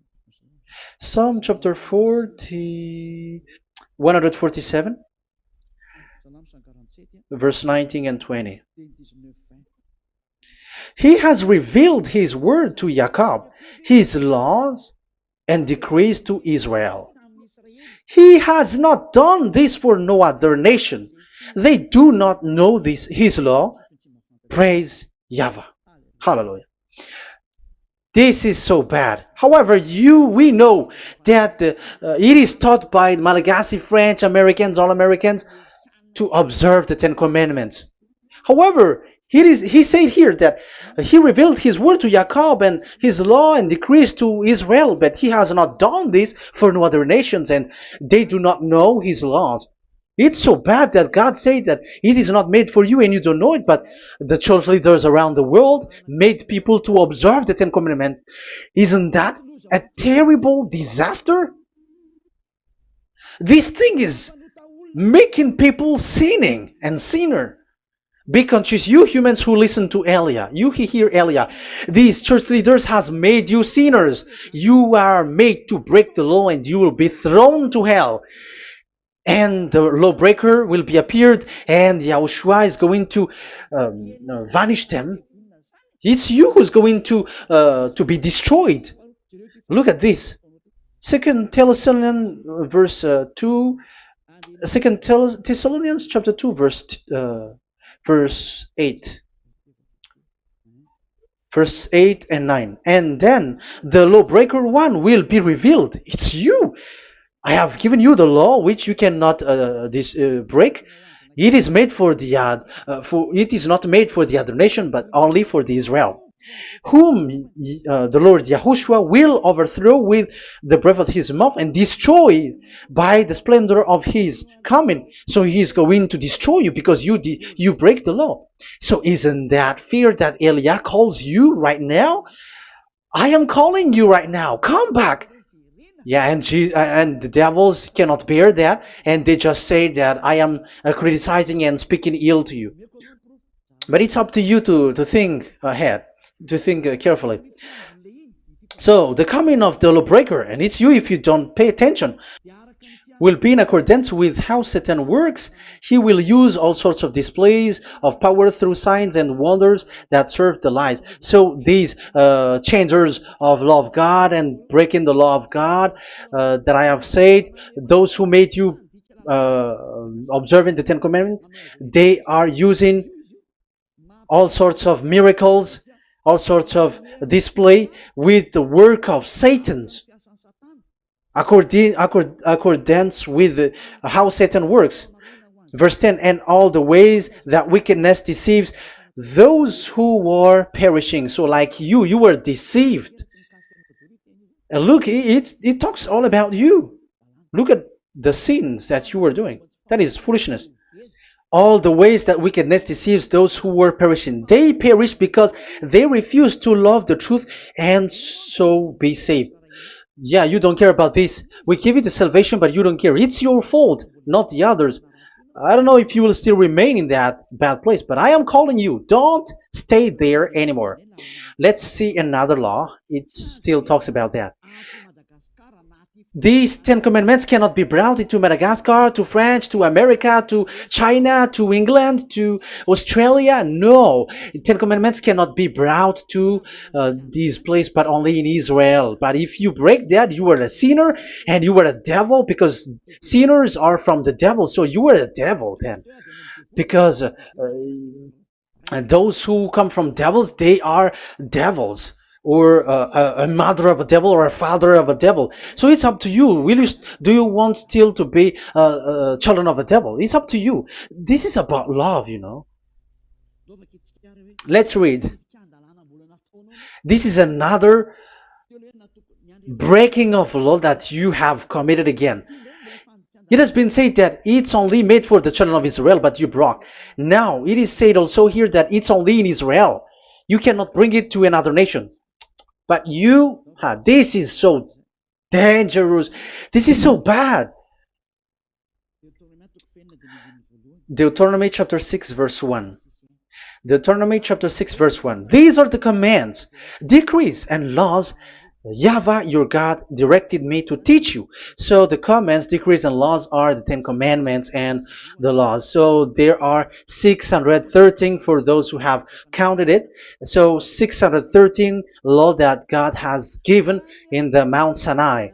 A: Psalm chapter 147, verse 19 and 20. He has revealed his word to Jacob, his laws and decrees to Israel. He has not done this for no other nation. They do not know this, his law. Praise YAHVAH. Hallelujah. This is so bad. However, we know that it is taught by Malagasy, French, Americans, all Americans, to observe the Ten Commandments. However, he said here that he revealed his word to Jacob and his law and decrees to Israel, but he has not done this for no other nations, and they do not know his laws. It's so bad that God said that it is not made for you and you don't know it, but the church leaders around the world made people to observe the Ten Commandments. Isn't that a terrible disaster? This thing is making people sinning and sinner. Be conscious, you humans who listen to Elia, you hear Elia. These church leaders has made you sinners. You are made to break the law and you will be thrown to hell. And the lawbreaker will be appeared and Yahushua is going to vanish them. It's you who's going to be destroyed. Look at this. 2 Thessalonians verse 2. 2 Thessalonians chapter 2 verse 8. Verse 8 and 9. And then the lawbreaker one will be revealed. It's you. I have given you the law which you cannot break. It is made for the it is not made for the other nation, but only for the Israel, whom the Lord Yahushua will overthrow with the breath of his mouth and destroy by the splendor of his coming. So he is going to destroy you because you break the law. So isn't that fear that Elia calls you right now? I am calling you right now. Come back. Yeah, and the devils cannot bear that, and they just say that I am criticizing and speaking ill to you. But it's up to you to think ahead, to think carefully. So the coming of the lawbreaker, and it's you if you don't pay attention, will be in accordance with how Satan works. He will use all sorts of displays of power through signs and wonders that serve the lies. So these changers of law of God and breaking the law of God that I have said, those who made you observing the Ten Commandments, they are using all sorts of miracles, all sorts of display with the work of Satan's. Accordance with how Satan works. Verse 10, and all the ways that wickedness deceives those who were perishing. So like you were deceived. And look, it talks all about you. Look at the sins that you were doing. That is foolishness. All the ways that wickedness deceives those who were perishing. They perish because they refuse to love the truth and so be saved. Yeah, you don't care about this. We give you the salvation, but you don't care. It's your fault, not the others. I don't know if you will still remain in that bad place, but I am calling you. Don't stay there anymore. Let's see another law. It still talks about that. These Ten Commandments cannot be brought into Madagascar, to France, to America, to China, to England, to Australia. No, Ten Commandments cannot be brought to this place, but only in Israel. But if you break that, you are a sinner and you are a devil, because sinners are from the devil. So you are a devil then, because and those who come from devils, they are devils, or a mother of a devil, or a father of a devil. So it's up to you. Do you want still to be children of a devil? It's up to you. This is about love. Let's read. This is another breaking of law that you have committed again. It has been said that it's only made for the children of Israel, but you broke. Now, it is said also here that it's only in Israel. You cannot bring it to another nation. But this is so dangerous. This is so bad. Deuteronomy chapter 6 verse 1. Deuteronomy chapter 6 verse 1. These are the commands, decrees, and laws YAHVAH your God directed me to teach you. So the commands, decrees, and laws are the Ten Commandments and the laws. So there are 613 for those who have counted it. So 613 law that God has given in the Mount Sinai.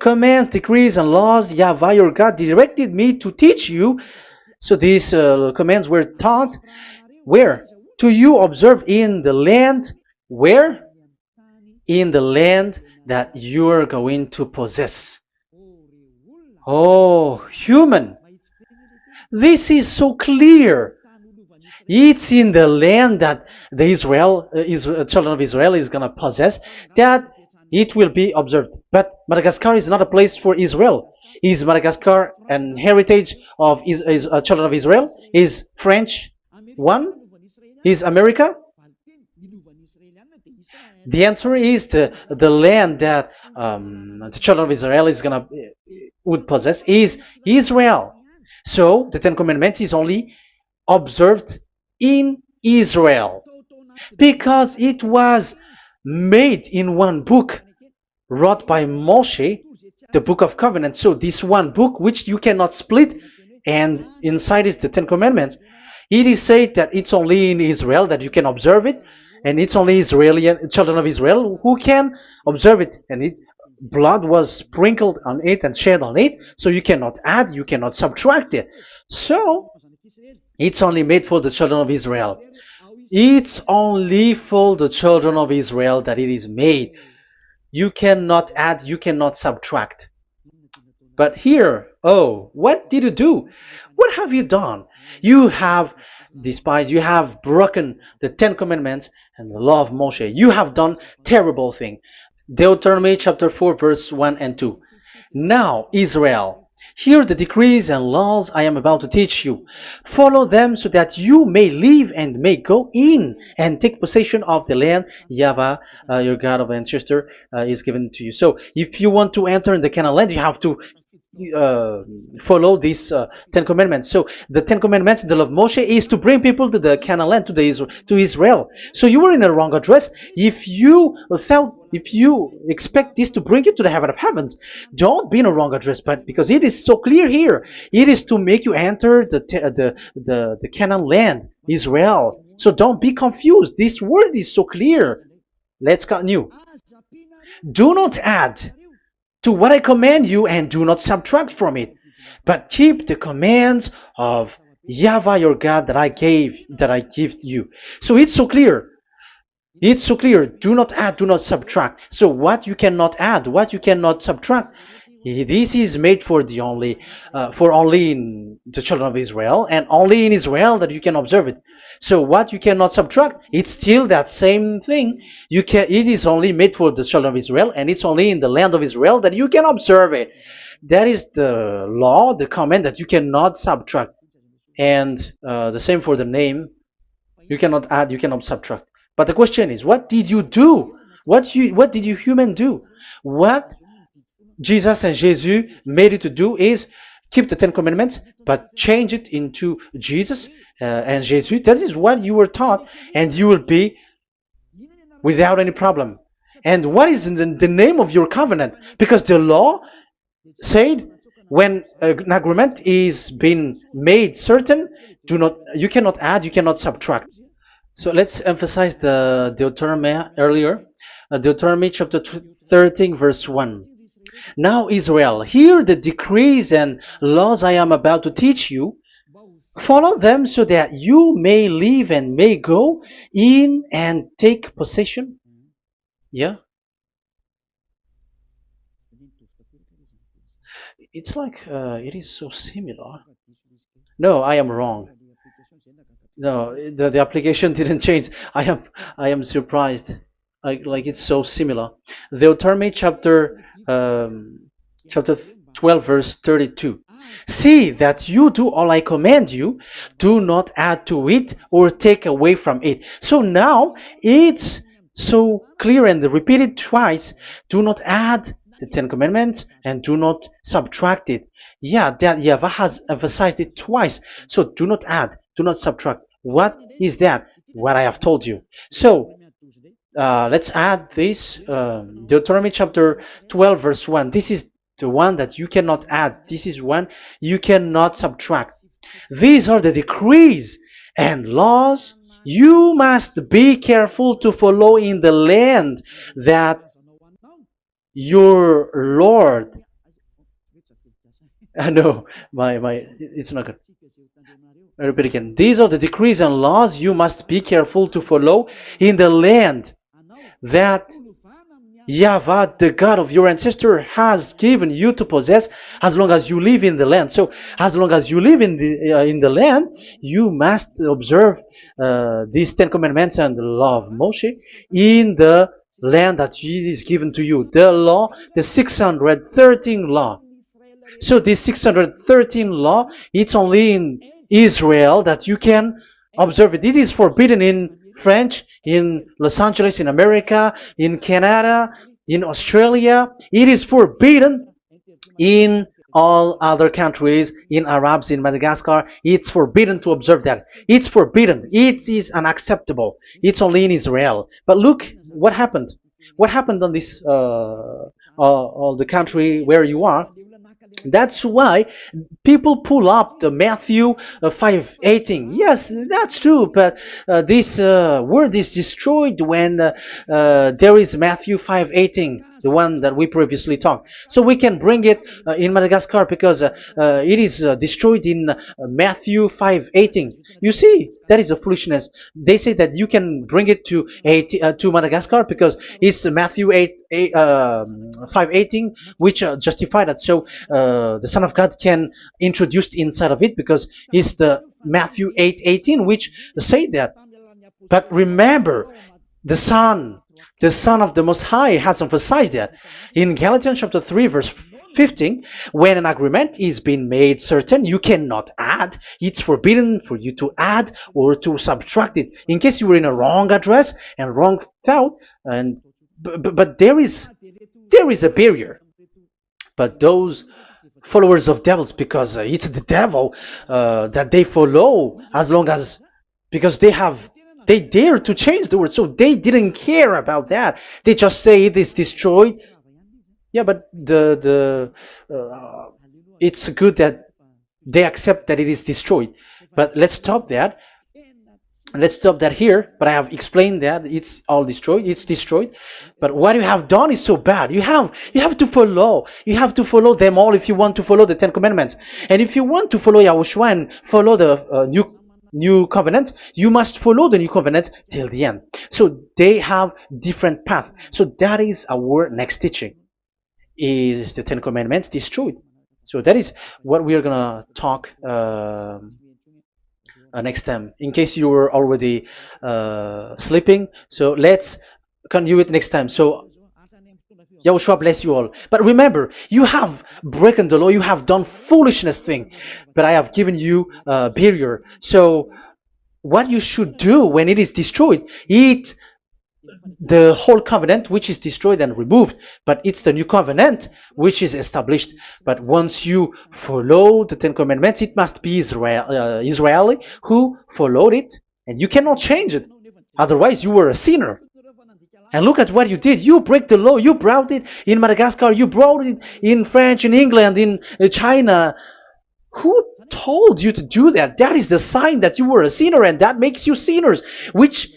A: Commands, decrees, and laws YAHVAH your God directed me to teach you. So these commands were taught where? To you observe in the land. Where? In the land that you are going to possess. Oh, human. This is so clear. It's in the land that the children of Israel is going to possess, that it will be observed. But Madagascar is not a place for Israel. Is Madagascar an heritage of children of Israel? Is French one? Is America? The answer is the land that the children of Israel would possess is Israel. So the Ten Commandments is only observed in Israel, because it was made in one book wrote by Moshe, the Book of Covenant. So this one book, which you cannot split, and inside is the Ten Commandments. It is said that it's only in Israel that you can observe it, and it's only children of Israel who can observe it. And blood was sprinkled on it and shed on it, so you cannot add, you cannot subtract it. So it's only made for the children of Israel. It's only for the children of Israel that it is made. You cannot add, you cannot subtract. But here, what did you do? What have you done? You have despised, you have broken the Ten Commandments and the law of Moshe. You have done terrible thing. Deuteronomy chapter 4 verse 1 and 2. Now, Israel, hear the decrees and laws I am about to teach you. Follow them so that you may live and may go in and take possession of the land YAHVAH, your God of ancestor, is given to you. So if you want to enter in the Canaan land, you have to follow these Ten Commandments. So the Ten Commandments, the law of Moshe, is to bring people to the Canaan land, to Israel. So you were in the wrong address. If you expect this to bring you to the heaven of heavens, don't be in a wrong address. But because it is so clear here, it is to make you enter the Canaan land, Israel. So don't be confused. This word is so clear. Let's continue. Do not add to what I command you, and do not subtract from it, but keep the commands of YAHVAH your God that I give you. So it's so clear. It's so clear. Do not add, do not subtract. So what you cannot add, what you cannot subtract, This is made for the only for only in the children of Israel, and only in Israel that you can observe it. So what you cannot subtract, it's still that same thing. You can. It is only made for the children of Israel, and it's only in the land of Israel that you can observe it. That is the law, the command that you cannot subtract. And the same for the name. You cannot add, you cannot subtract. But the question is, what did you do? What did you human do? What Jesus and Jesus made you to do is keep the Ten Commandments, but change it into Jesus and Jesus. That is what you were taught, and you will be without any problem. And what is the name of your covenant? Because the law said when an agreement is being made certain, you cannot add, you cannot subtract. So let's emphasize the Deuteronomy earlier. Deuteronomy chapter 13 verse 1. Now Israel, hear the decrees and laws I am about to teach you. Follow them so that you may live and may go in and take possession. Yeah, it's like it is so similar. No, I am wrong. No, the application didn't change. I am surprised. Like it's so similar. Deuteronomy chapter 12 verse 32. See that you do all I command you. Do not add to it or take away from it. So now it's so clear and repeated twice. Do not add the Ten Commandments and do not subtract it. Yeah, that YAHVAH has emphasized it twice. So do not add, do not subtract. What is that? What I have told you. So let's add this Deuteronomy chapter 12 verse 1. This is the one that you cannot add. This is one you cannot subtract. These are the decrees and laws you must be careful to follow in the land that your Lord. No, it's not good. I repeat again. These are the decrees and laws you must be careful to follow in the land that YAHVAH, the God of your ancestor, has given you to possess as long as you live in the land. So, as long as you live in the land, you must observe these Ten Commandments and the law of Moshe in the land that is given to you. The law, the 613 law. So this 613 law, it's only in Israel that you can observe it. It is forbidden in French, in Los Angeles, in America, in Canada, in Australia. It is forbidden in all other countries, in Arabs, in Madagascar. It's forbidden to observe that. It's forbidden. It is unacceptable. It's only in Israel. But look what happened. What happened on this all the country where you are? That's why people pull up the Matthew 5:18. Yes, that's true, but this word is destroyed when there is Matthew 5:18, the one that we previously talked. So we can bring it in Madagascar because it is destroyed in Matthew 5:18. You see, that is a foolishness. They say that you can bring it to Madagascar because it's Matthew 5:18, which justify that. So the Son of God can introduce inside of it because it's the Matthew 8:18 which say that. But remember, the Son of the Most High has emphasized that in Galatians chapter 3 verse 15, when an agreement is being made certain, you cannot add. It's forbidden for you to add or to subtract it. In case you were in a wrong address and wrong thought, and but there is a barrier. But those followers of devils, because it's the devil that they follow, as long as because they dare to change the word, so they didn't care about that. They just say it is destroyed. Yeah, but it's good that they accept that it is destroyed. But let's stop that. Let's stop that here. But I have explained that it's all destroyed. It's destroyed. But what you have done is so bad. You have to follow. You have to follow them all if you want to follow the Ten Commandments. And if you want to follow YAHOSHUAH and follow the new covenant, you must follow the new covenant till the end. So they have different path. So that is our next teaching. is the Ten Commandments destroyed. So that is what we are gonna talk next time. In case you were already sleeping, so let's continue it next time. So Yahushua bless you all. But remember, you have broken the law, you have done foolishness thing, but I have given you a barrier. So what you should do when it is destroyed, it the whole covenant which is destroyed and removed, but it's the new covenant which is established. But once you follow the Ten Commandments, it must be Israeli who followed it, and you cannot change it. Otherwise, you were a sinner. And look at what you did. You break the law. You brought it in Madagascar. You brought it in France, in England, in China. Who told you to do that? That is the sign that you were a sinner, and that makes you sinners, which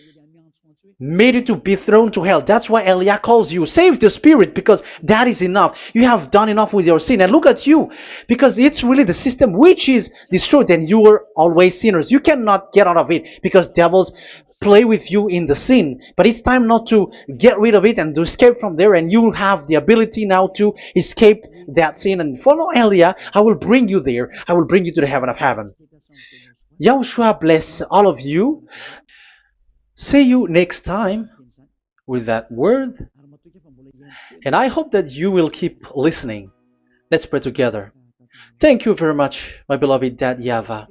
A: made you to be thrown to hell. That's why Elia calls you, save the spirit, because that is enough. You have done enough with your sin. And look at you, because it's really the system which is destroyed, and you were always sinners. You cannot get out of it because devils play with you in the sin. But it's time not to get rid of it and to escape from there, and you have the ability now to escape that sin and follow Elia. I will bring you there. I will bring you to the heaven of heaven. Yahushua bless all of you. See you next time with that word. And I hope that you will keep listening. Let's pray together. Thank you very much, my beloved Dad YAHVAH.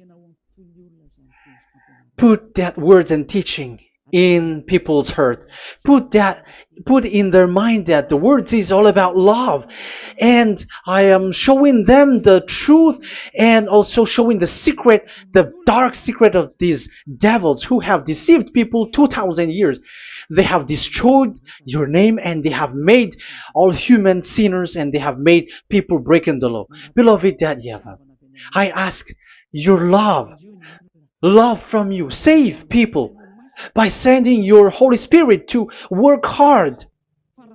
A: Put that words and teaching in people's heart. Put in their mind that the words is all about love. And I am showing them the truth and also showing the secret, the dark secret of these devils who have deceived people 2,000 years. They have destroyed your name, and they have made all human sinners, and they have made people breaking the law. Beloved Dad YAHVAH, I ask your love from you. Save people by sending your Holy Spirit to work hard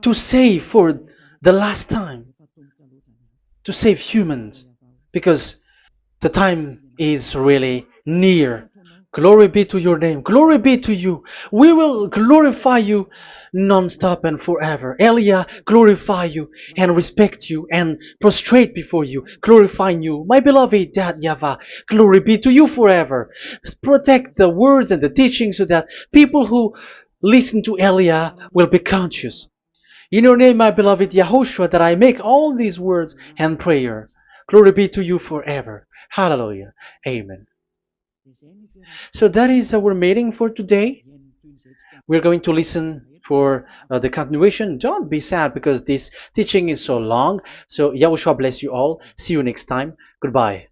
A: to save for the last time, to save humans, because the time is really near. Glory be to your name. Glory be to you. We will glorify you non-stop and forever. Elia, glorify you and respect you and prostrate before you, glorifying you. My beloved Dad YAHVAH, glory be to you forever. Protect the words and the teachings so that people who listen to Elia will be conscious. In your name, my beloved YAHOSHUAH, that I make all these words and prayer. Glory be to you forever. Hallelujah. Amen. So that is our meeting for today. We're going to listen for the continuation. Don't be sad because this teaching is so long. So Yahushua bless you all. See you next time. Goodbye.